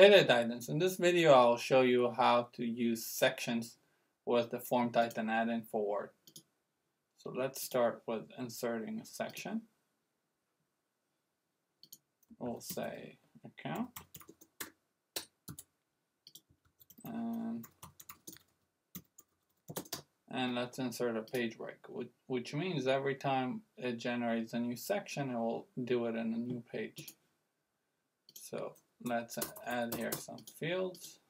Hey there, Titans. In this video, I'll show you how to use sections with the form Titan add-in for Word. So let's start with inserting a section. We'll say account. And let's insert a page break, which means every time it generates a new section, it will do it in a new page. So let's add here some fields.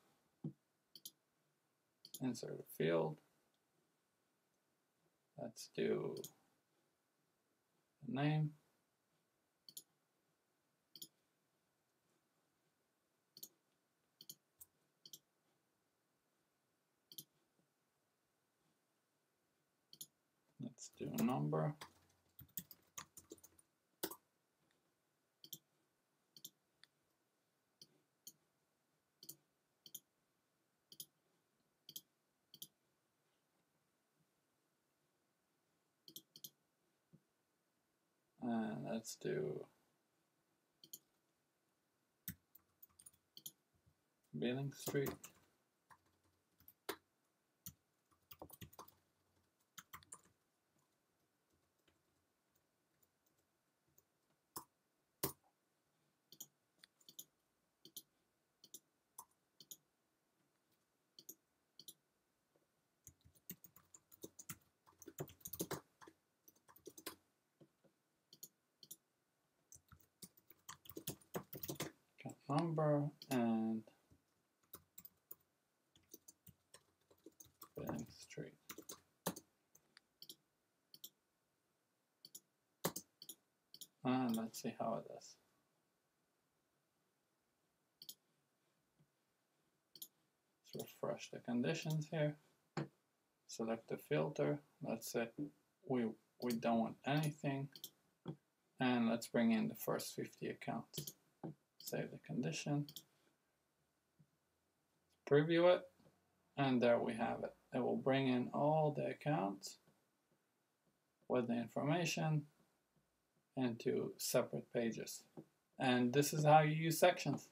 Insert a field. Let's do a name. Let's do a number. And let's do Billing Street. Number and Billing Street. And let's see how it is. Let's refresh the conditions here. Select the filter. Let's say we don't want anything. And let's bring in the first 50 accounts. Save the condition, preview it, and there we have it. It will bring in all the accounts with the information into separate pages. And this is how you use sections.